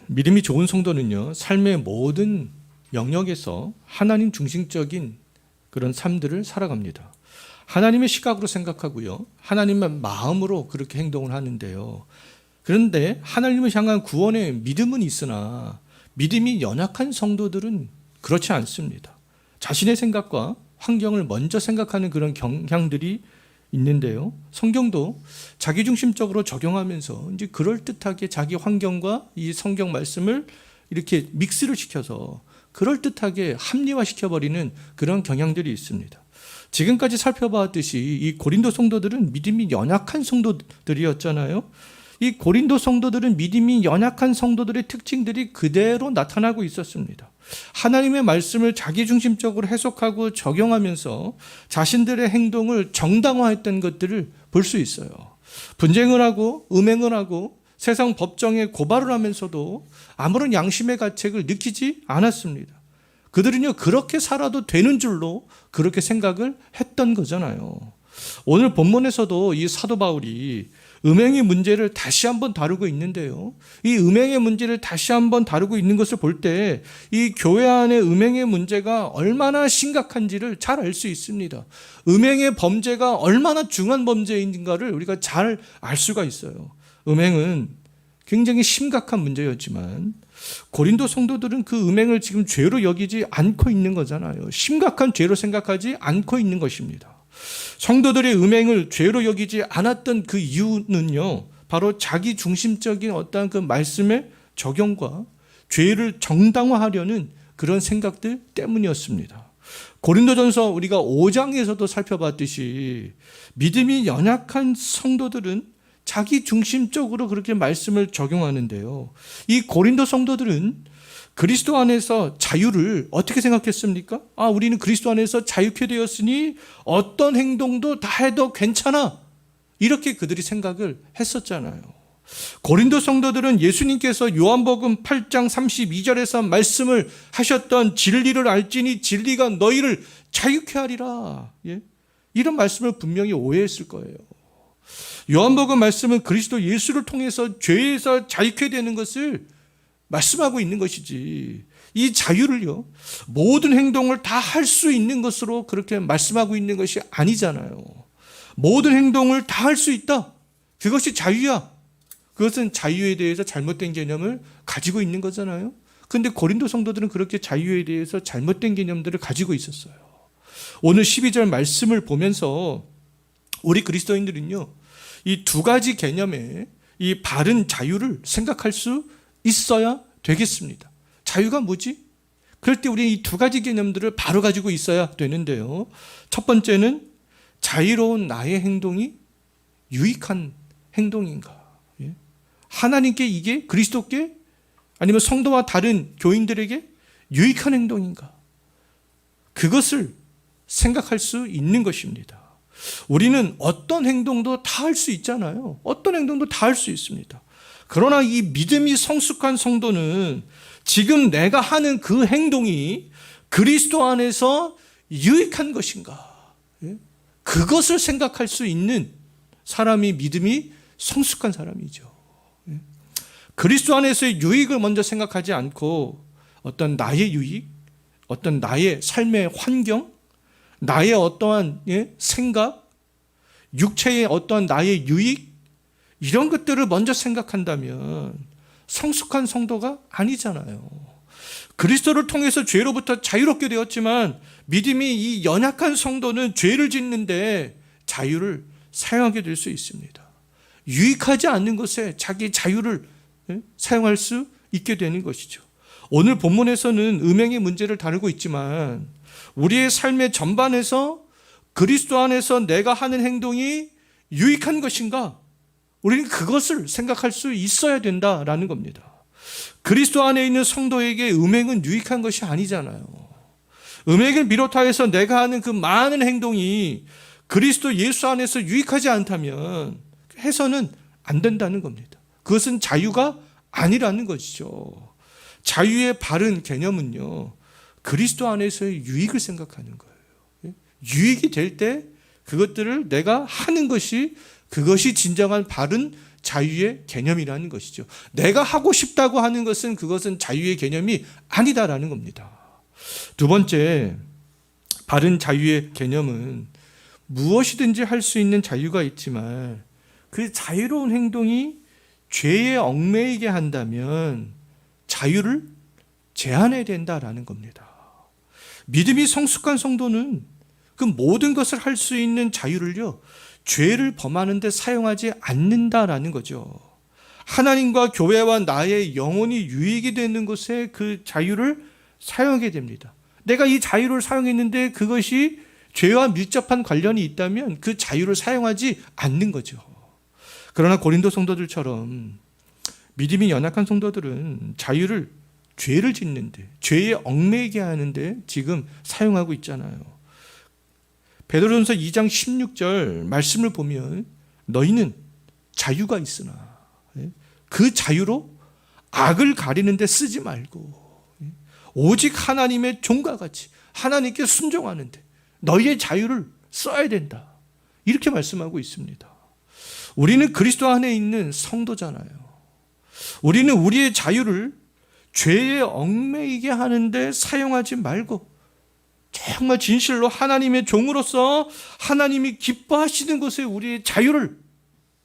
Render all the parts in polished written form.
믿음이 좋은 성도는요, 삶의 모든 영역에서 하나님 중심적인 그런 삶들을 살아갑니다. 하나님의 시각으로 생각하고요, 하나님의 마음으로 그렇게 행동을 하는데요. 그런데 하나님을 향한 구원의 믿음은 있으나 믿음이 연약한 성도들은 그렇지 않습니다. 자신의 생각과 환경을 먼저 생각하는 그런 경향들이 있는데요. 성경도 자기중심적으로 적용하면서 이제 그럴듯하게 자기 환경과 이 성경 말씀을 이렇게 믹스를 시켜서 그럴듯하게 합리화시켜버리는 그런 경향들이 있습니다. 지금까지 살펴봤듯이 이 고린도 성도들은 믿음이 연약한 성도들이었잖아요. 이 고린도 성도들은 믿음이 연약한 성도들의 특징들이 그대로 나타나고 있었습니다. 하나님의 말씀을 자기중심적으로 해석하고 적용하면서 자신들의 행동을 정당화했던 것들을 볼 수 있어요. 분쟁을 하고 음행을 하고 세상 법정에 고발을 하면서도 아무런 양심의 가책을 느끼지 않았습니다. 그들은요, 그렇게 살아도 되는 줄로 그렇게 생각을 했던 거잖아요. 오늘 본문에서도 이 사도 바울이 음행의 문제를 다시 한번 다루고 있는데요. 이 음행의 문제를 다시 한번 다루고 있는 것을 볼 때 이 교회 안의 음행의 문제가 얼마나 심각한지를 잘 알 수 있습니다. 음행의 범죄가 얼마나 중한 범죄인가를 우리가 잘 알 수가 있어요. 음행은 굉장히 심각한 문제였지만 고린도 성도들은 그 음행을 지금 죄로 여기지 않고 있는 거잖아요. 심각한 죄로 생각하지 않고 있는 것입니다. 성도들의 음행을 죄로 여기지 않았던 그 이유는요, 바로 자기 중심적인 어떠한 그 말씀의 적용과 죄를 정당화하려는 그런 생각들 때문이었습니다. 고린도전서 우리가 5장에서도 살펴봤듯이 믿음이 연약한 성도들은 자기 중심적으로 그렇게 말씀을 적용하는데요. 이 고린도 성도들은 그리스도 안에서 자유를 어떻게 생각했습니까? 우리는 그리스도 안에서 자유케 되었으니 어떤 행동도 다 해도 괜찮아. 이렇게 그들이 생각을 했었잖아요. 고린도 성도들은 예수님께서 요한복음 8장 32절에서 말씀을 하셨던 진리를 알지니 진리가 너희를 자유케 하리라. 이런 말씀을 분명히 오해했을 거예요. 요한복음 말씀은 그리스도 예수를 통해서 죄에서 자유케 되는 것을 말씀하고 있는 것이지, 이 자유를요, 모든 행동을 다 할 수 있는 것으로 그렇게 말씀하고 있는 것이 아니잖아요. 모든 행동을 다 할 수 있다. 그것이 자유야. 그것은 자유에 대해서 잘못된 개념을 가지고 있는 거잖아요. 그런데 고린도 성도들은 그렇게 자유에 대해서 잘못된 개념들을 가지고 있었어요. 오늘 12절 말씀을 보면서 우리 그리스도인들은요, 이 두 가지 개념의 이 바른 자유를 생각할 수 있어야 되겠습니다. 자유가 뭐지? 그럴 때 우리는 이 두 가지 개념들을 바로 가지고 있어야 되는데요. 첫 번째는 자유로운 나의 행동이 유익한 행동인가? 하나님께 이게 그리스도께 아니면 성도와 다른 교인들에게 유익한 행동인가? 그것을 생각할 수 있는 것입니다. 우리는 어떤 행동도 다 할 수 있잖아요. 어떤 행동도 다 할 수 있습니다. 그러나 이 믿음이 성숙한 성도는 지금 내가 하는 그 행동이 그리스도 안에서 유익한 것인가? 그것을 생각할 수 있는 사람이 믿음이 성숙한 사람이죠. 그리스도 안에서의 유익을 먼저 생각하지 않고 어떤 나의 유익, 어떤 나의 삶의 환경, 나의 어떠한 생각, 육체의 어떠한 나의 유익, 이런 것들을 먼저 생각한다면 성숙한 성도가 아니잖아요. 그리스도를 통해서 죄로부터 자유롭게 되었지만 믿음이 이 연약한 성도는 죄를 짓는데 자유를 사용하게 될 수 있습니다. 유익하지 않는 것에 자기 자유를 사용할 수 있게 되는 것이죠. 오늘 본문에서는 음행의 문제를 다루고 있지만 우리의 삶의 전반에서 그리스도 안에서 내가 하는 행동이 유익한 것인가? 우리는 그것을 생각할 수 있어야 된다라는 겁니다. 그리스도 안에 있는 성도에게 음행은 유익한 것이 아니잖아요. 음행을 비롯하여서 내가 하는 그 많은 행동이 그리스도 예수 안에서 유익하지 않다면 해서는 안 된다는 겁니다. 그것은 자유가 아니라는 것이죠. 자유의 바른 개념은요, 그리스도 안에서의 유익을 생각하는 거예요. 유익이 될 때 그것들을 내가 하는 것이, 그것이 진정한 바른 자유의 개념이라는 것이죠. 내가 하고 싶다고 하는 것은 그것은 자유의 개념이 아니다라는 겁니다. 두 번째, 바른 자유의 개념은 무엇이든지 할 수 있는 자유가 있지만 그 자유로운 행동이 죄에 얽매이게 한다면 자유를 제한해야 된다라는 겁니다. 믿음이 성숙한 성도는 그 모든 것을 할 수 있는 자유를요, 죄를 범하는 데 사용하지 않는다라는 거죠. 하나님과 교회와 나의 영혼이 유익이 되는 곳에 그 자유를 사용하게 됩니다. 내가 이 자유를 사용했는데 그것이 죄와 밀접한 관련이 있다면 그 자유를 사용하지 않는 거죠. 그러나 고린도 성도들처럼 믿음이 연약한 성도들은 자유를 죄를 짓는데, 죄에 얽매이게 하는데 지금 사용하고 있잖아요. 베드로전서 2장 16절 말씀을 보면 너희는 자유가 있으나 그 자유로 악을 가리는데 쓰지 말고 오직 하나님의 종과 같이 하나님께 순종하는데 너희의 자유를 써야 된다. 이렇게 말씀하고 있습니다. 우리는 그리스도 안에 있는 성도잖아요. 우리는 우리의 자유를 죄에 얽매이게 하는데 사용하지 말고 정말 진실로 하나님의 종으로서 하나님이 기뻐하시는 것에 우리의 자유를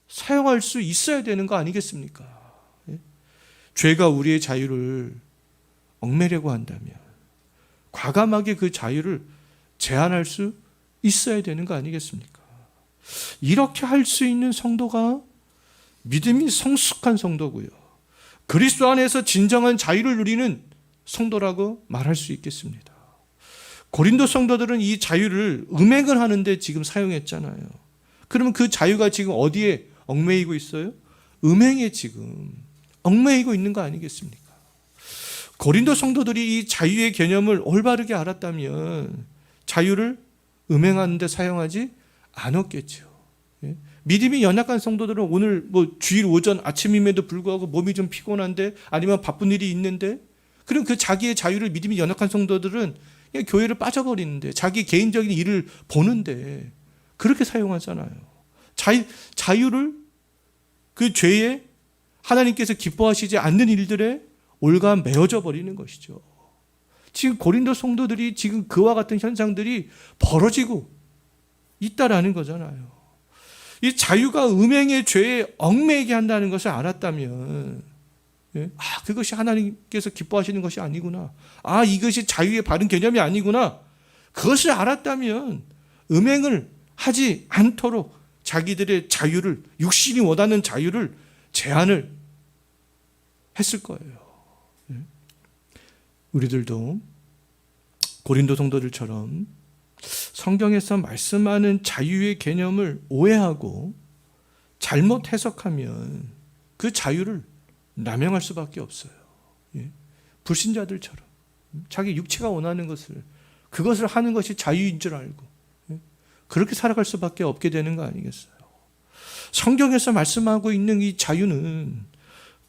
사용할 수 있어야 되는 거 아니겠습니까? 죄가 우리의 자유를 얽매려고 한다면 과감하게 그 자유를 제한할 수 있어야 되는 거 아니겠습니까? 이렇게 할 수 있는 성도가 믿음이 성숙한 성도고요, 그리스도 안에서 진정한 자유를 누리는 성도라고 말할 수 있겠습니다. 고린도 성도들은 이 자유를 음행을 하는데 지금 사용했잖아요. 그러면 그 자유가 지금 어디에 얽매이고 있어요? 음행에 지금 얽매이고 있는 거 아니겠습니까? 고린도 성도들이 이 자유의 개념을 올바르게 알았다면 자유를 음행하는 데 사용하지 않았겠죠. 믿음이 연약한 성도들은 오늘 주일 오전 아침임에도 불구하고 몸이 좀 피곤한데 아니면 바쁜 일이 있는데, 그럼 그 자기의 자유를 믿음이 연약한 성도들은 그냥 교회를 빠져버리는데 자기 개인적인 일을 보는데 그렇게 사용하잖아요. 자유를 그 죄에 하나님께서 기뻐하시지 않는 일들에 올가 매어져 버리는 것이죠. 지금 고린도 성도들이 지금 그와 같은 현상들이 벌어지고 있다라는 거잖아요. 이 자유가 음행의 죄에 얽매이게 한다는 것을 알았다면, 그것이 하나님께서 기뻐하시는 것이 아니구나, 이것이 자유의 바른 개념이 아니구나, 그것을 알았다면 음행을 하지 않도록 자기들의 자유를, 육신이 원하는 자유를 제한을 했을 거예요. 우리들도 고린도 성도들처럼 성경에서 말씀하는 자유의 개념을 오해하고 잘못 해석하면 그 자유를 남용할 수밖에 없어요. 불신자들처럼 자기 육체가 원하는 것을, 그것을 하는 것이 자유인 줄 알고 그렇게 살아갈 수밖에 없게 되는 거 아니겠어요? 성경에서 말씀하고 있는 이 자유는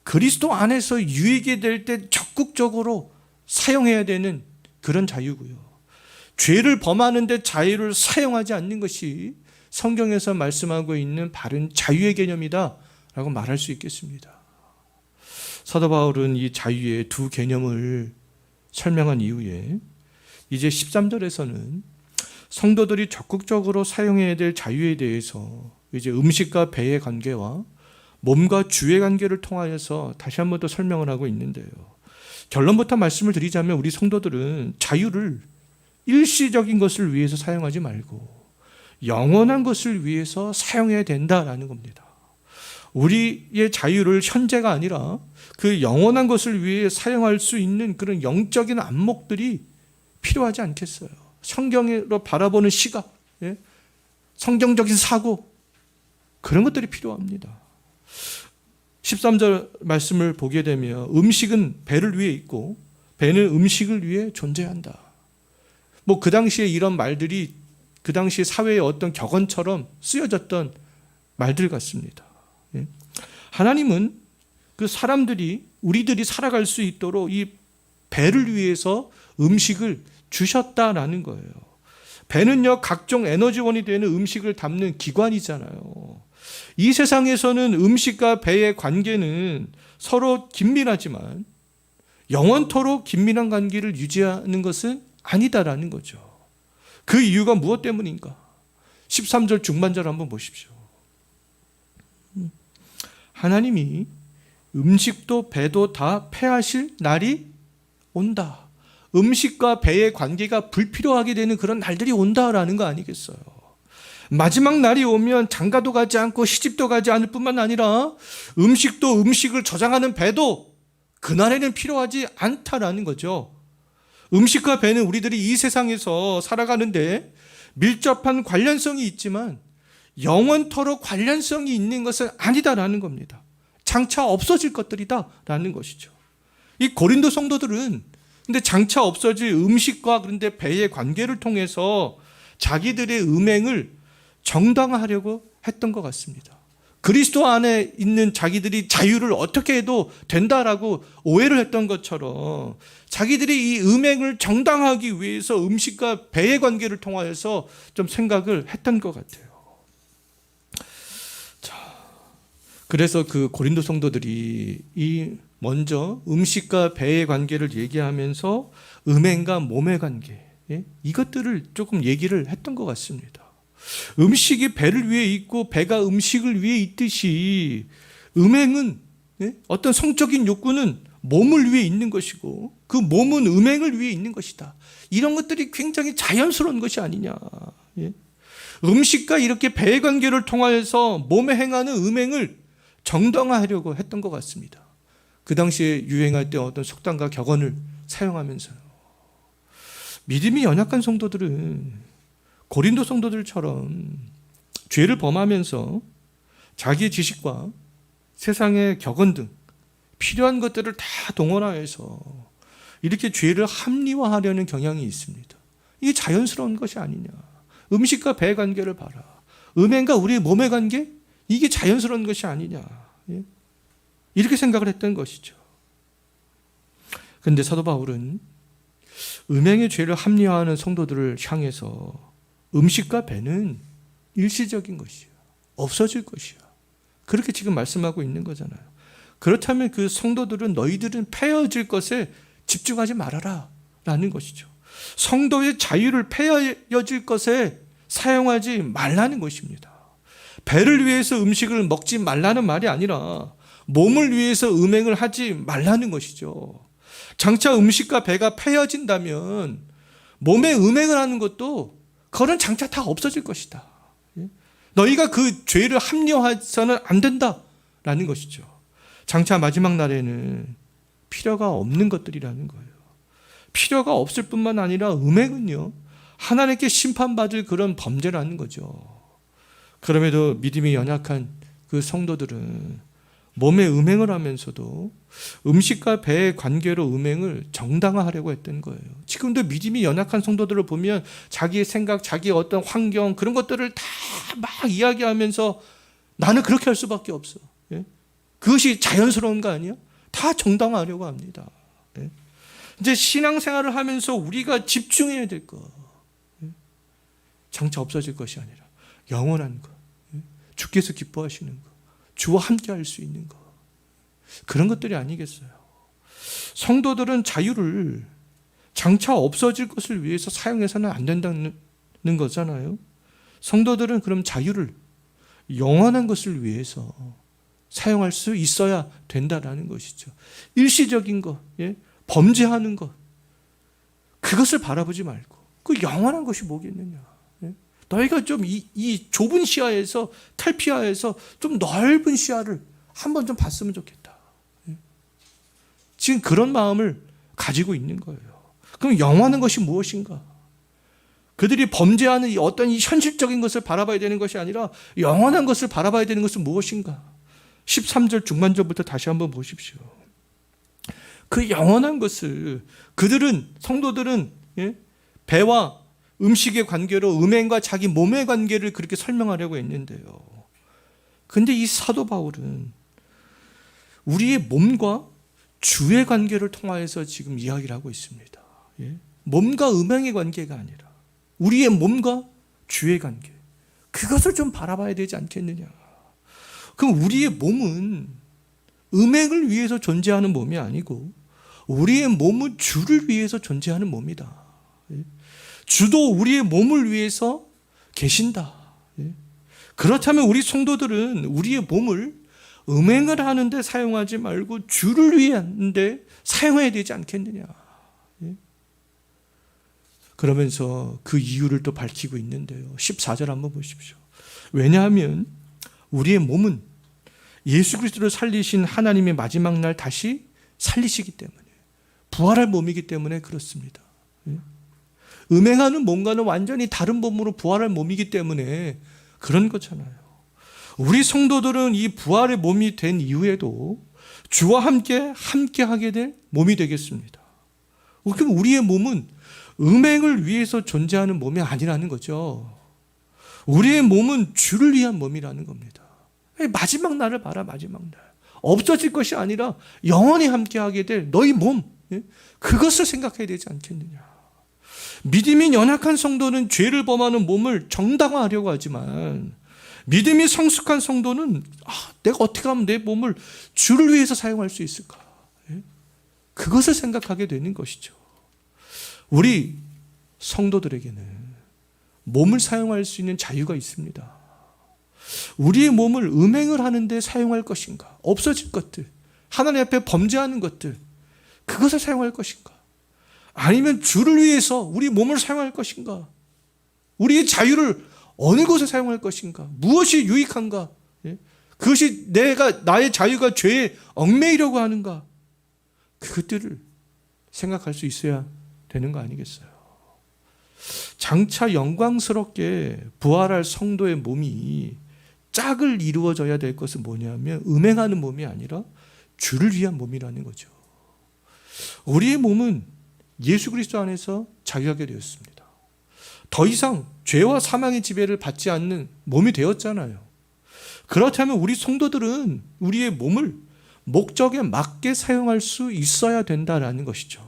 그리스도 안에서 유익이 될 때 적극적으로 사용해야 되는 그런 자유고요, 죄를 범하는데 자유를 사용하지 않는 것이 성경에서 말씀하고 있는 바른 자유의 개념이다라고 말할 수 있겠습니다. 사도 바울은 이 자유의 두 개념을 설명한 이후에 이제 13절에서는 성도들이 적극적으로 사용해야 될 자유에 대해서 이제 음식과 배의 관계와 몸과 주의 관계를 통하여서 다시 한 번 더 설명을 하고 있는데요, 결론부터 말씀을 드리자면 우리 성도들은 자유를 일시적인 것을 위해서 사용하지 말고 영원한 것을 위해서 사용해야 된다라는 겁니다. 우리의 자유를 현재가 아니라 그 영원한 것을 위해 사용할 수 있는 그런 영적인 안목들이 필요하지 않겠어요? 성경으로 바라보는 시각, 성경적인 사고, 그런 것들이 필요합니다. 13절 말씀을 보게 되면 음식은 배를 위해 있고 배는 음식을 위해 존재한다. 그 당시에 이런 말들이 그 당시 사회의 어떤 격언처럼 쓰여졌던 말들 같습니다. 하나님은 그 사람들이, 우리들이 살아갈 수 있도록 이 배를 위해서 음식을 주셨다라는 거예요. 배는요, 각종 에너지원이 되는 음식을 담는 기관이잖아요. 이 세상에서는 음식과 배의 관계는 서로 긴밀하지만 영원토록 긴밀한 관계를 유지하는 것은 아니다라는 거죠. 그 이유가 무엇 때문인가? 13절 중반절 한번 보십시오. 하나님이 음식도 배도 다 패하실 날이 온다. 음식과 배의 관계가 불필요하게 되는 그런 날들이 온다라는 거 아니겠어요? 마지막 날이 오면 장가도 가지 않고 시집도 가지 않을 뿐만 아니라 음식도 음식을 저장하는 배도 그날에는 필요하지 않다라는 거죠. 음식과 배는 우리들이 이 세상에서 살아가는데 밀접한 관련성이 있지만 영원토록 관련성이 있는 것은 아니다라는 겁니다. 장차 없어질 것들이다라는 것이죠. 이 고린도 성도들은 근데 장차 없어질 음식과 그런데 배의 관계를 통해서 자기들의 음행을 정당화하려고 했던 것 같습니다. 그리스도 안에 있는 자기들이 자유를 어떻게 해도 된다라고 오해를 했던 것처럼 자기들이 이 음행을 정당화하기 위해서 음식과 배의 관계를 통하여서 좀 생각을 했던 것 같아요. 자, 그래서 그 고린도 성도들이 이 먼저 음식과 배의 관계를 얘기하면서 음행과 몸의 관계, 이것들을 조금 얘기를 했던 것 같습니다. 음식이 배를 위해 있고 배가 음식을 위해 있듯이 음행은, 어떤 성적인 욕구는 몸을 위해 있는 것이고 그 몸은 음행을 위해 있는 것이다. 이런 것들이 굉장히 자연스러운 것이 아니냐. 음식과 이렇게 배의 관계를 통하여서 몸에 행하는 음행을 정당화하려고 했던 것 같습니다. 그 당시에 유행할 때 어떤 속담과 격언을 사용하면서요. 믿음이 연약한 성도들은 고린도 성도들처럼 죄를 범하면서 자기의 지식과 세상의 격언 등 필요한 것들을 다 동원하여서 이렇게 죄를 합리화하려는 경향이 있습니다. 이게 자연스러운 것이 아니냐. 음식과 배의 관계를 봐라. 음행과 우리의 몸의 관계? 이게 자연스러운 것이 아니냐. 이렇게 생각을 했던 것이죠. 그런데 사도 바울은 음행의 죄를 합리화하는 성도들을 향해서 음식과 배는 일시적인 것이야. 없어질 것이야. 그렇게 지금 말씀하고 있는 거잖아요. 그렇다면 그 성도들은 너희들은 패해질 것에 집중하지 말아라 라는 것이죠. 성도의 자유를 패해질 것에 사용하지 말라는 것입니다. 배를 위해서 음식을 먹지 말라는 말이 아니라 몸을 위해서 음행을 하지 말라는 것이죠. 장차 음식과 배가 패해진다면 몸에 음행을 하는 것도 그건 장차 다 없어질 것이다. 너희가 그 죄를 합리화해서는 안 된다라는 것이죠. 장차 마지막 날에는 필요가 없는 것들이라는 거예요. 필요가 없을 뿐만 아니라 음행은요, 하나님께 심판받을 그런 범죄라는 거죠. 그럼에도 믿음이 연약한 그 성도들은 몸에 음행을 하면서도 음식과 배의 관계로 음행을 정당화하려고 했던 거예요. 지금도 믿음이 연약한 성도들을 보면 자기의 생각, 자기의 어떤 환경 그런 것들을 다 막 이야기하면서 나는 그렇게 할 수밖에 없어. 그것이 자연스러운 거 아니야? 다 정당화하려고 합니다. 이제 신앙생활을 하면서 우리가 집중해야 될 거, 장차 없어질 것이 아니라 영원한 것, 주께서 기뻐하시는 것, 주와 함께 할 수 있는 것, 그런 것들이 아니겠어요. 성도들은 자유를 장차 없어질 것을 위해서 사용해서는 안 된다는 거잖아요. 성도들은 그럼 자유를 영원한 것을 위해서 사용할 수 있어야 된다라는 것이죠. 일시적인 것, 범죄하는 것, 그것을 바라보지 말고 그 영원한 것이 뭐겠느냐. 너희가 좀 이 좁은 시야에서 탈피하여서 좀 넓은 시야를 한번 좀 봤으면 좋겠다. 지금 그런 마음을 가지고 있는 거예요. 그럼 영원한 것이 무엇인가? 그들이 범죄하는 어떤 이 현실적인 것을 바라봐야 되는 것이 아니라 영원한 것을 바라봐야 되는 것은 무엇인가? 13절 중반절부터 다시 한번 보십시오. 그 영원한 것을 그들은, 성도들은 배와 음식의 관계로 음행과 자기 몸의 관계를 그렇게 설명하려고 했는데요. 근데 이 사도 바울은 우리의 몸과 주의 관계를 통하여서 지금 이야기를 하고 있습니다. 몸과 음행의 관계가 아니라 우리의 몸과 주의 관계, 그것을 좀 바라봐야 되지 않겠느냐. 그럼 우리의 몸은 음행을 위해서 존재하는 몸이 아니고 우리의 몸은 주를 위해서 존재하는 몸이다. 주도 우리의 몸을 위해서 계신다. 그렇다면 우리 성도들은 우리의 몸을 음행을 하는데 사용하지 말고 주를 위하는데 사용해야 되지 않겠느냐. 그러면서 그 이유를 또 밝히고 있는데요. 14절 한번 보십시오. 왜냐하면 우리의 몸은 예수 그리스도를 살리신 하나님의 마지막 날 다시 살리시기 때문에, 부활할 몸이기 때문에 그렇습니다. 음행하는 몸과는 완전히 다른 몸으로 부활할 몸이기 때문에 그런 거잖아요. 우리 성도들은 이 부활의 몸이 된 이후에도 주와 함께 하게 될 몸이 되겠습니다. 그럼 우리의 몸은 음행을 위해서 존재하는 몸이 아니라는 거죠. 우리의 몸은 주를 위한 몸이라는 겁니다. 마지막 날을 봐라, 마지막 날. 없어질 것이 아니라 영원히 함께하게 될 너희 몸, 그것을 생각해야 되지 않겠느냐. 믿음이 연약한 성도는 죄를 범하는 몸을 정당화하려고 하지만, 믿음이 성숙한 성도는 내가 어떻게 하면 내 몸을 주를 위해서 사용할 수 있을까? 그것을 생각하게 되는 것이죠. 우리 성도들에게는 몸을 사용할 수 있는 자유가 있습니다. 우리의 몸을 음행을 하는데 사용할 것인가? 없어질 것들, 하나님 앞에 범죄하는 것들, 그것을 사용할 것인가? 아니면 주를 위해서 우리 몸을 사용할 것인가? 우리의 자유를 어느 곳에 사용할 것인가? 무엇이 유익한가? 그것이 나의 자유가 죄에 얽매이려고 하는가? 그것들을 생각할 수 있어야 되는 거 아니겠어요? 장차 영광스럽게 부활할 성도의 몸이 짝을 이루어져야 될 것은 뭐냐면 음행하는 몸이 아니라 주를 위한 몸이라는 거죠. 우리의 몸은 예수 그리스도 안에서 자유하게 되었습니다. 더 이상 죄와 사망의 지배를 받지 않는 몸이 되었잖아요. 그렇다면 우리 성도들은 우리의 몸을 목적에 맞게 사용할 수 있어야 된다라는 것이죠.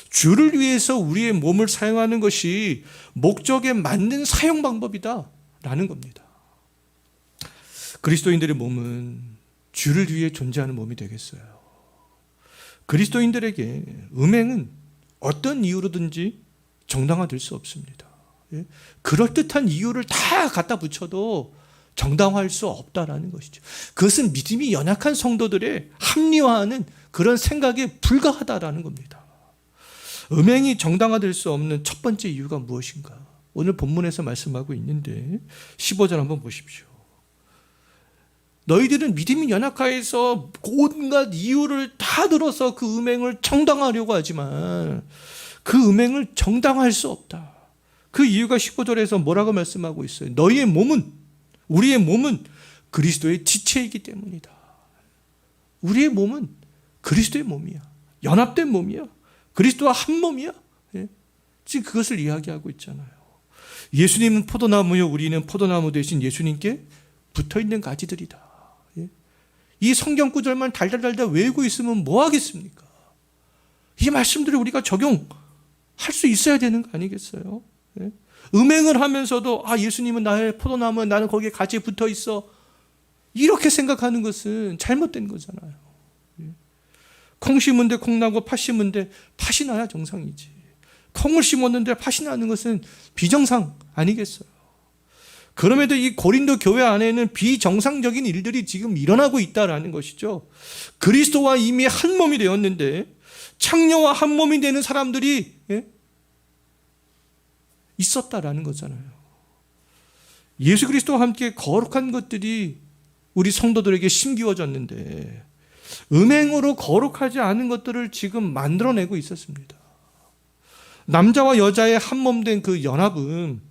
주를 위해서 우리의 몸을 사용하는 것이 목적에 맞는 사용 방법이다라는 겁니다. 그리스도인들의 몸은 주를 위해 존재하는 몸이 되겠어요. 그리스도인들에게 음행은 어떤 이유로든지 정당화될 수 없습니다. 그럴듯한 이유를 다 갖다 붙여도 정당화할 수 없다라는 것이죠. 그것은 믿음이 연약한 성도들의 합리화하는 그런 생각에 불과하다라는 겁니다. 음행이 정당화될 수 없는 첫 번째 이유가 무엇인가? 오늘 본문에서 말씀하고 있는데 15절 한번 보십시오. 너희들은 믿음이 연약하여서 온갖 이유를 다 들어서 그 음행을 정당화하려고 하지만 그 음행을 정당화할 수 없다. 그 이유가 15절에서 뭐라고 말씀하고 있어요? 너희의 몸은, 우리의 몸은 그리스도의 지체이기 때문이다. 우리의 몸은 그리스도의 몸이야. 연합된 몸이야. 그리스도와 한 몸이야. 지금 그것을 이야기하고 있잖아요. 예수님은 포도나무요, 우리는 포도나무 대신 예수님께 붙어있는 가지들이다. 이 성경 구절만 달달달달 외우고 있으면 뭐 하겠습니까? 이 말씀들을 우리가 적용할 수 있어야 되는 거 아니겠어요? 음행을 하면서도 예수님은 나의 포도나무야, 나는 거기에 가지에 붙어 있어, 이렇게 생각하는 것은 잘못된 거잖아요. 콩 심은데 콩 나고 팥 심은데 팥이 나야 정상이지. 콩을 심었는데 팥이 나는 것은 비정상 아니겠어요? 그럼에도 이 고린도 교회 안에는 비정상적인 일들이 지금 일어나고 있다라는 것이죠. 그리스도와 이미 한 몸이 되었는데 창녀와 한 몸이 되는 사람들이 있었다라는 거잖아요. 예수 그리스도와 함께 거룩한 것들이 우리 성도들에게 심기워졌는데 음행으로 거룩하지 않은 것들을 지금 만들어내고 있었습니다. 남자와 여자의 한 몸 된 그 연합은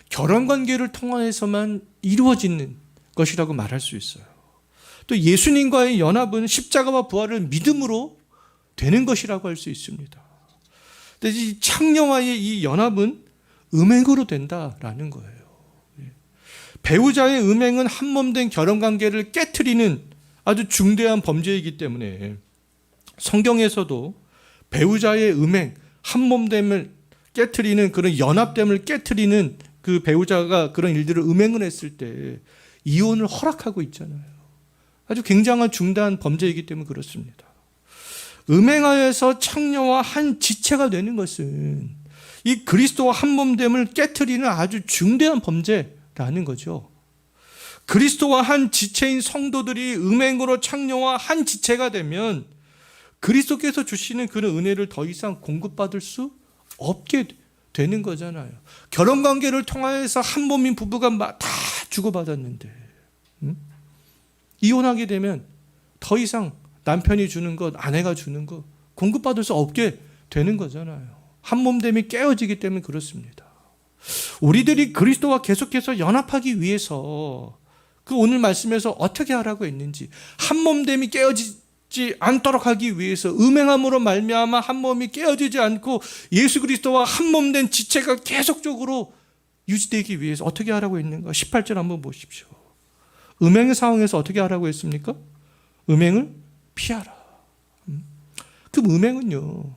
결혼관계를 통해서만 이루어지는 것이라고 말할 수 있어요. 또 예수님과의 연합은 십자가와 부활을 믿음으로 되는 것이라고 할 수 있습니다. 근데 이 창녀와의 이 연합은 음행으로 된다라는 거예요. 배우자의 음행은 한 몸 된 결혼관계를 깨트리는 아주 중대한 범죄이기 때문에 성경에서도 배우자의 음행, 한 몸됨을 깨트리는 그런 연합됨을 깨트리는 그 배우자가 그런 일들을 음행을 했을 때 이혼을 허락하고 있잖아요. 아주 굉장한 중대한 범죄이기 때문에 그렇습니다. 음행하여서 창녀와 한 지체가 되는 것은 이 그리스도와 한 몸됨을 깨트리는 아주 중대한 범죄라는 거죠. 그리스도와 한 지체인 성도들이 음행으로 창녀와 한 지체가 되면 그리스도께서 주시는 그런 은혜를 더 이상 공급받을 수 없게 되는 거잖아요. 결혼관계를 통하여서 한 몸인 부부가 다 주고받았는데 이혼하게 되면 더 이상 남편이 주는 것, 아내가 주는 것 공급받을 수 없게 되는 거잖아요. 한 몸됨이 깨어지기 때문에 그렇습니다. 우리들이 그리스도와 계속해서 연합하기 위해서 그 오늘 말씀에서 어떻게 하라고 했는지, 한 몸됨이 깨어지지 않도록 하기 위해서 음행함으로 말미암아 한 몸이 깨어지지 않고 예수 그리스도와 한 몸된 지체가 계속적으로 유지되기 위해서 어떻게 하라고 했는가? 18절 한번 보십시오. 음행의 상황에서 어떻게 하라고 했습니까? 음행을 피하라. 그 음행은요,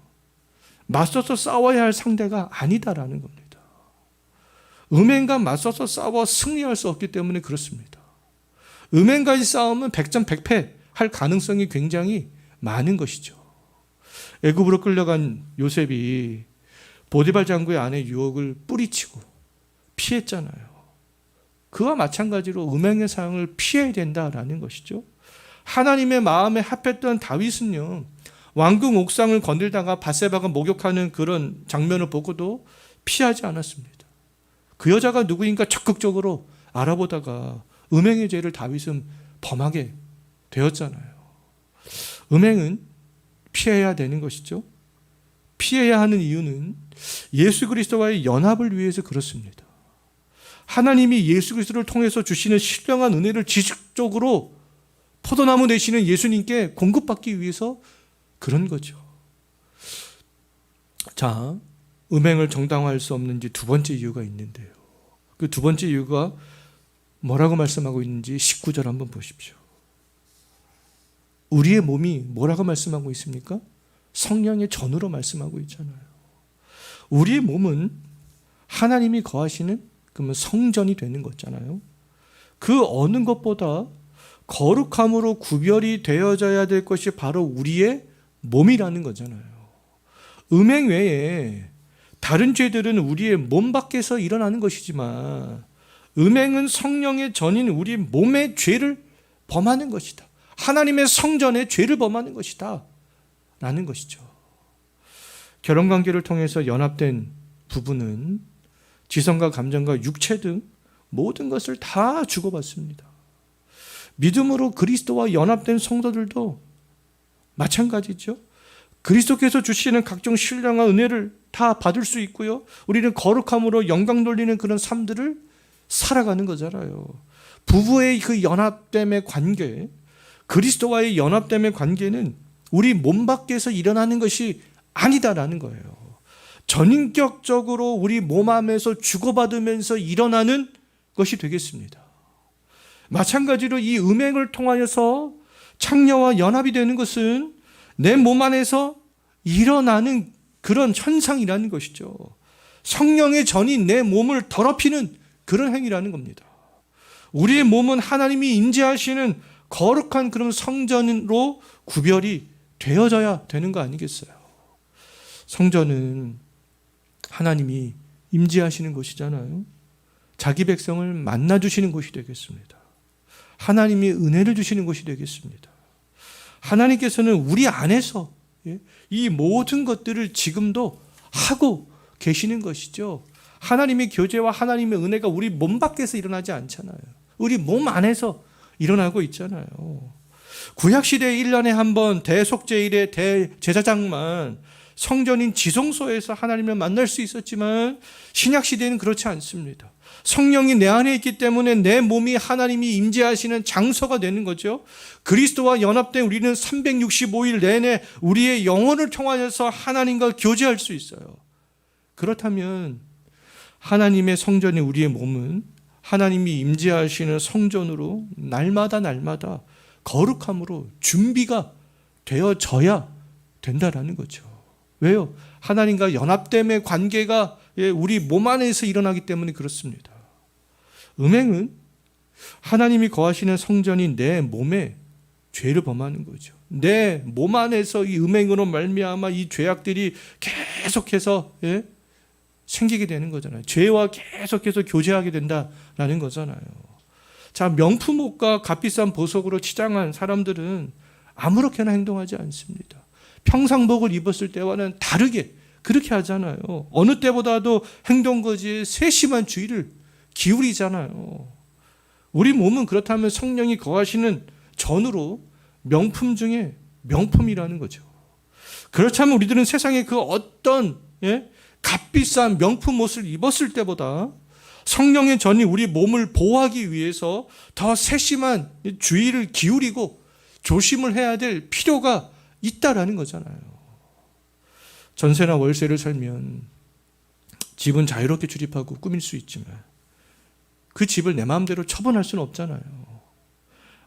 맞서서 싸워야 할 상대가 아니다라는 겁니다. 음행과 맞서서 싸워 승리할 수 없기 때문에 그렇습니다. 음행까지 싸우면 백전백패 할 가능성이 굉장히 많은 것이죠. 애굽으로 끌려간 요셉이 보디발 장구의 아내 유혹을 뿌리치고 피했잖아요. 그와 마찬가지로 음행의 사용을 피해야 된다라는 것이죠. 하나님의 마음에 합했던 다윗은요, 왕궁 옥상을 건들다가 밧세바가 목욕하는 그런 장면을 보고도 피하지 않았습니다. 그 여자가 누구인가 적극적으로 알아보다가 음행의 죄를 다윗은 범하게 되었잖아요. 음행은 피해야 되는 것이죠. 피해야 하는 이유는 예수 그리스도와의 연합을 위해서 그렇습니다. 하나님이 예수 그리스도를 통해서 주시는 신령한 은혜를 지속적으로 포도나무 되시는 예수님께 공급받기 위해서 그런 거죠. 자, 음행을 정당화할 수 없는지 두 번째 이유가 있는데요. 그 두 번째 이유가 뭐라고 말씀하고 있는지 19절 한번 보십시오. 우리의 몸이 뭐라고 말씀하고 있습니까? 성령의 전으로 말씀하고 있잖아요. 우리의 몸은 하나님이 거하시는 그러면 성전이 되는 거잖아요. 그 어느 것보다 거룩함으로 구별이 되어져야 될 것이 바로 우리의 몸이라는 거잖아요. 음행 외에 다른 죄들은 우리의 몸 밖에서 일어나는 것이지만 음행은 성령의 전인 우리 몸의 죄를 범하는 것이다. 하나님의 성전의 죄를 범하는 것이다 라는 것이죠. 결혼관계를 통해서 연합된 부부는 지성과 감정과 육체 등 모든 것을 다 주고받습니다. 믿음으로 그리스도와 연합된 성도들도 마찬가지죠. 그리스도께서 주시는 각종 신령한 은혜를 다 받을 수 있고요. 우리는 거룩함으로 영광 돌리는 그런 삶들을 살아가는 거잖아요. 부부의 그 연합됨의 관계, 그리스도와의 연합됨의 관계는 우리 몸 밖에서 일어나는 것이 아니다라는 거예요. 전인격적으로 우리 몸 안에서 주고받으면서 일어나는 것이 되겠습니다. 마찬가지로 이 음행을 통하여서 창녀와 연합이 되는 것은 내 몸 안에서 일어나는 그런 현상이라는 것이죠. 성령의 전이 내 몸을 더럽히는 그런 행위라는 겁니다. 우리의 몸은 하나님이 임재하시는 거룩한 그런 성전으로 구별이 되어져야 되는 거 아니겠어요? 성전은 하나님이 임재하시는 곳이잖아요. 자기 백성을 만나주시는 곳이 되겠습니다. 하나님이 은혜를 주시는 곳이 되겠습니다. 하나님께서는 우리 안에서 이 모든 것들을 지금도 하고 계시는 것이죠. 하나님의 교제와 하나님의 은혜가 우리 몸 밖에서 일어나지 않잖아요. 우리 몸 안에서 일어나고 있잖아요. 구약시대에 1년에 한 번 대속제일의 대제사장만 성전인 지성소에서 하나님을 만날 수 있었지만 신약시대는 그렇지 않습니다. 성령이 내 안에 있기 때문에 내 몸이 하나님이 임재하시는 장소가 되는 거죠. 그리스도와 연합된 우리는 365일 내내 우리의 영혼을 통하여서 하나님과 교제할 수 있어요. 그렇다면 하나님의 성전인 우리의 몸은 하나님이 임재하시는 성전으로 날마다 거룩함으로 준비가 되어져야 된다라는 거죠. 왜요? 하나님과 연합됨의 관계가 우리 몸 안에서 일어나기 때문에 그렇습니다. 음행은 하나님이 거하시는 성전이 내 몸에 죄를 범하는 거죠. 내 몸 안에서 이 음행으로 말미암아 이 죄악들이 계속해서 생기게 되는 거잖아요. 죄와 계속해서 교제하게 된다라는 거잖아요. 자, 명품 옷과 값비싼 보석으로 치장한 사람들은 아무렇게나 행동하지 않습니다. 평상복을 입었을 때와는 다르게 그렇게 하잖아요. 어느 때보다도 행동거지에 세심한 주의를 기울이잖아요. 우리 몸은 그렇다면 성령이 거하시는 전으로 명품 중에 명품이라는 거죠. 그렇다면 우리들은 세상의 그 어떤 값비싼 명품 옷을 입었을 때보다 성령의 전이 우리 몸을 보호하기 위해서 더 세심한 주의를 기울이고 조심을 해야 될 필요가 있다라는 거잖아요. 전세나 월세를 살면 집은 자유롭게 출입하고 꾸밀 수 있지만 그 집을 내 마음대로 처분할 수는 없잖아요.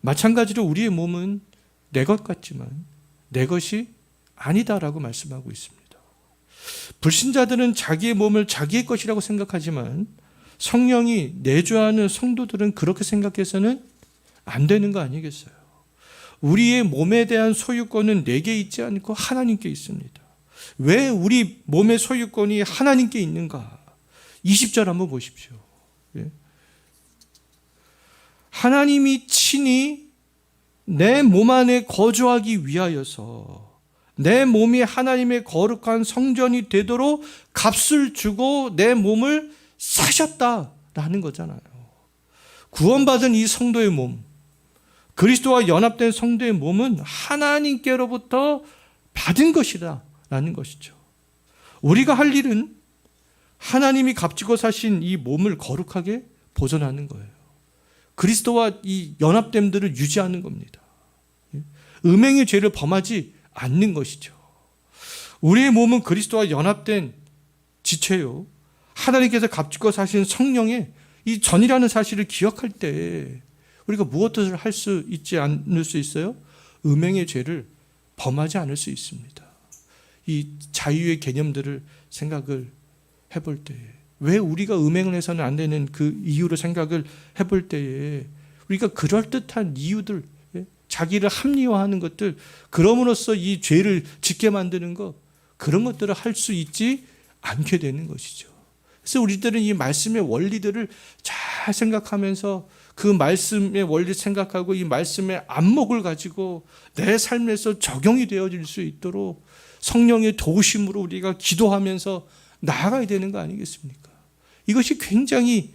마찬가지로 우리의 몸은 내 것 같지만 내 것이 아니다라고 말씀하고 있습니다. 불신자들은 자기의 몸을 자기의 것이라고 생각하지만 성령이 내주하는 성도들은 그렇게 생각해서는 안 되는 거 아니겠어요? 우리의 몸에 대한 소유권은 내게 있지 않고 하나님께 있습니다. 왜 우리 몸의 소유권이 하나님께 있는가? 20절 한번 보십시오. 하나님이 친히 내 몸 안에 거주하기 위하여서 내 몸이 하나님의 거룩한 성전이 되도록 값을 주고 내 몸을 사셨다라는 거잖아요. 구원받은 이 성도의 몸, 그리스도와 연합된 성도의 몸은 하나님께로부터 받은 것이라는 것이죠. 우리가 할 일은 하나님이 값지고 사신 이 몸을 거룩하게 보존하는 거예요. 그리스도와 이 연합됨들을 유지하는 겁니다. 음행의 죄를 범하지 않는 것이죠. 우리의 몸은 그리스도와 연합된 지체요. 하나님께서 값지고 사신 성령의 이 전이라는 사실을 기억할 때 우리가 무엇을 할 수 있지 않을 수 있어요? 음행의 죄를 범하지 않을 수 있습니다. 이 자유의 개념들을 생각을 해볼 때에 왜 우리가 음행을 해서는 안 되는 그 이유를 생각을 해볼 때에 우리가 그럴듯한 이유들, 자기를 합리화하는 것들, 그럼으로써 이 죄를 짓게 만드는 것, 그런 것들을 할 수 있지 않게 되는 것이죠. 그래서 우리들은 이 말씀의 원리들을 잘 생각하면서 그 말씀의 원리를 생각하고 이 말씀의 안목을 가지고 내 삶에서 적용이 되어질 수 있도록 성령의 도우심으로 우리가 기도하면서 나아가야 되는 거 아니겠습니까? 이것이 굉장히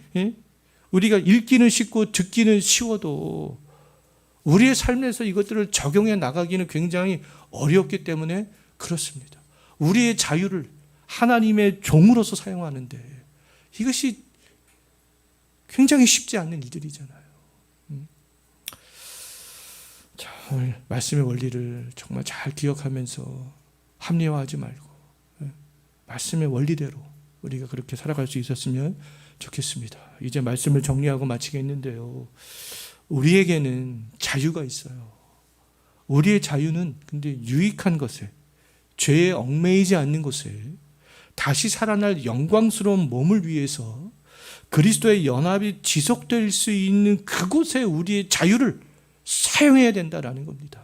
우리가 읽기는 쉽고 듣기는 쉬워도 우리의 삶에서 이것들을 적용해 나가기는 굉장히 어렵기 때문에 그렇습니다. 우리의 자유를 하나님의 종으로서 사용하는데 이것이 굉장히 쉽지 않는 일들이잖아요. 자, 오늘 말씀의 원리를 정말 잘 기억하면서 합리화하지 말고 말씀의 원리대로 우리가 그렇게 살아갈 수 있었으면 좋겠습니다. 이제 말씀을 정리하고 마치겠는데요. 우리에게는 자유가 있어요. 우리의 자유는 근데 유익한 것에, 죄에 얽매이지 않는 곳에 다시 살아날 영광스러운 몸을 위해서 그리스도의 연합이 지속될 수 있는 그곳에 우리의 자유를 사용해야 된다라는 겁니다.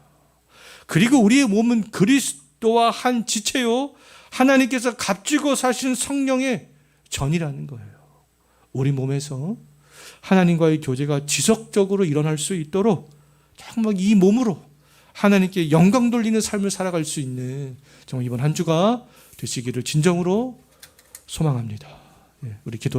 그리고 우리의 몸은 그리스도와 한 지체요, 하나님께서 값지고 사신 성령의 전이라는 거예요. 우리 몸에서 하나님과의 교제가 지속적으로 일어날 수 있도록 정말 이 몸으로 하나님께 영광 돌리는 삶을 살아갈 수 있는 정말 이번 한 주가 되시기를 진정으로 소망합니다. 우리 기도